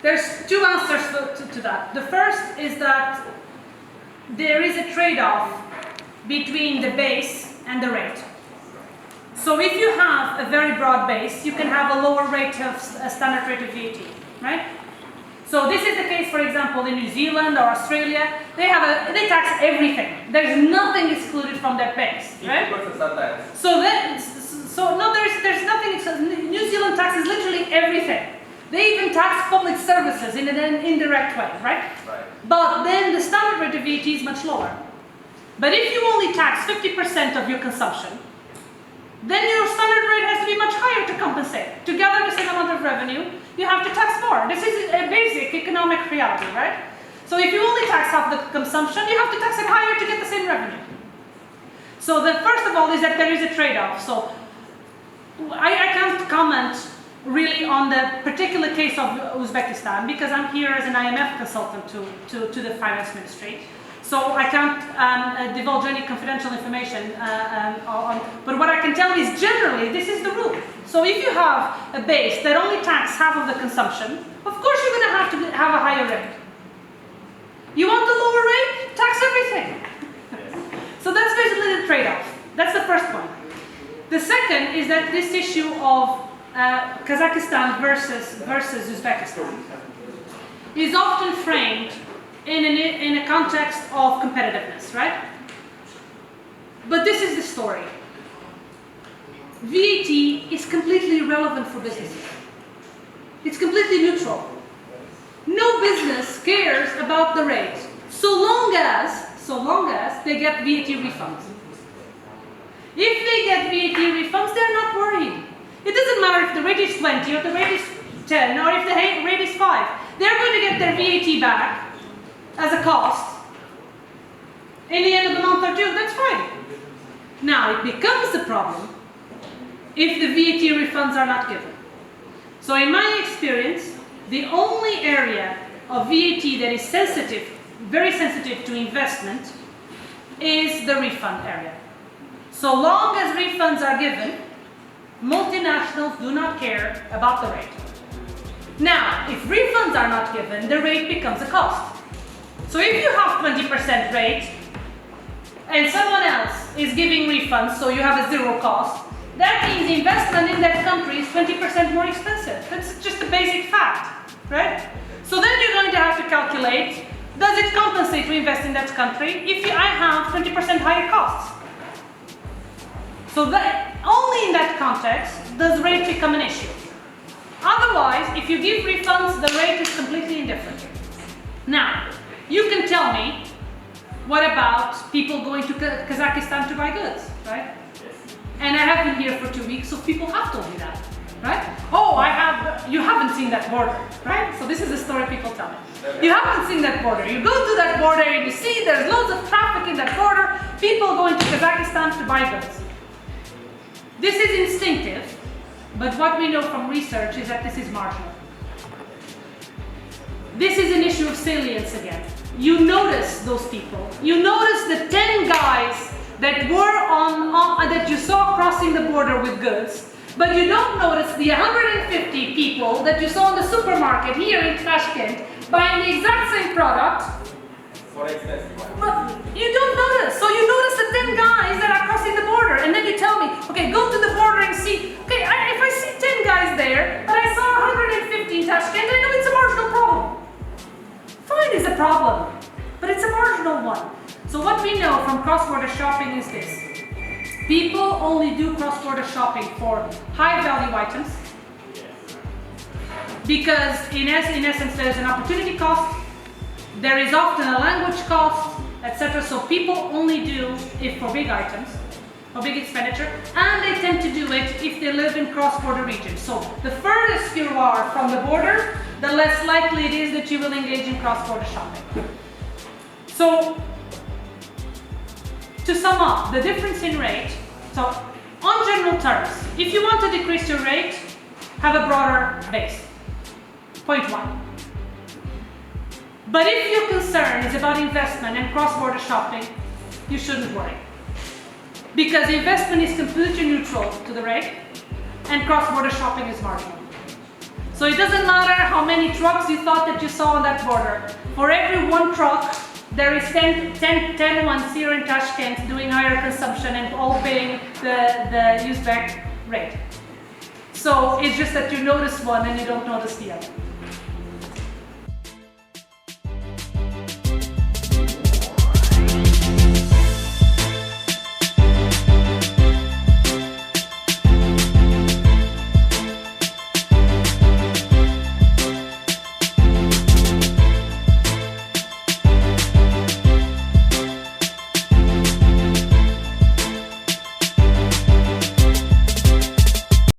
There's two answers to that. The first is that there is a trade-off between the base and the rate. So if you have a very broad base, you can have a lower rate of a standard rate of VAT, right? So this is the case, for example, in New Zealand or Australia. They tax everything. There's nothing excluded from that base, right? So there's nothing. New Zealand taxes literally everything. They even tax public services in an indirect way, right? But then the standard rate of VAT is much lower. But if you only tax 50% of your consumption, then your standard rate has to be much higher to compensate. To gather the same amount of revenue, you have to tax more. This is a basic economic reality, right? So if you only tax half the consumption, you have to tax it higher to get the same revenue. So the first of all is that there is a trade-off. So I can't comment really on the particular case of Uzbekistan because I'm here as an IMF consultant to the finance ministry. So I can't divulge any confidential information but what I can tell you is generally this is the rule. So if you have a base that only taxes half of the consumption, of course you're going to have a higher rate. You want the lower rate? Tax everything. So that's basically the trade-off. That's the first point. The second is that this issue of Kazakhstan versus Uzbekistan is often framed in a context of competitiveness, right? But this is the story. VAT is completely irrelevant for businesses. It's completely neutral. No business cares about the rate so long as they get VAT refunds. If they get VAT refunds, they're not worried. It doesn't matter if the rate is 20 or the rate is 10 or if the rate is 5. They're going to get their VAT back as a cost in the end of the month or two. That's fine. Now, it becomes a problem if the VAT refunds are not given. So in my experience, the only area of VAT that is sensitive, very sensitive to investment, is the refund area. So long as refunds are given, multinationals do not care about the rate. Now, if refunds are not given, the rate becomes a cost. So if you have 20% rate and someone else is giving refunds, so you have a zero cost, that means investment in that country is 20% more expensive. That's just a basic fact, right? So then you're going to have to calculate, does it compensate to invest in that country if I have 20% higher costs? So that, only in that context does rate become an issue. Otherwise, if you give refunds, the rate is completely indifferent. Now, you can tell me, what about people going to Kazakhstan to buy goods, right? And I have been here for 2 weeks, so people have told me that, right? Oh, you haven't seen that border, right? So this is the story people tell me. You haven't seen that border. You go to that border and you see there's loads of traffic in that border, people going to Kazakhstan to buy goods. This is instinctive, but what we know from research is that this is marginal. This is an issue of salience again. You notice those people. You notice the 10 guys that were that you saw crossing the border with goods, but you don't notice the 150 people that you saw in the supermarket here in Toshkent buying the exact same product. But you don't notice. So you notice the 10 guys that are crossing the border, and then you tell me, okay, go to the border and see. Okay, if I see 10 guys there, but I saw 150 in Toshkent, I know it's a marginal problem. Fine, it's a problem, but it's a marginal one. So what we know from cross-border shopping is this. People only do cross-border shopping for high-value items because in essence there's an opportunity cost, there is often a language cost, etc. So people only do it for big items, for big expenditure, and they tend to do it if they live in cross-border regions. So the furthest you are from the border, the less likely it is that you will engage in cross-border shopping. So, to sum up, the difference in rate, so on general terms, if you want to decrease your rate, have a broader base. Point one. But if your concern is about investment and cross-border shopping, you shouldn't worry. Because investment is completely neutral to the rate, and cross-border shopping is marginal. So it doesn't matter how many trucks you thought that you saw on that border. For every one truck, there is 10 ones here in Toshkent doing higher consumption and all paying the Uzbek rate. So it's just that you notice one and you don't notice the other.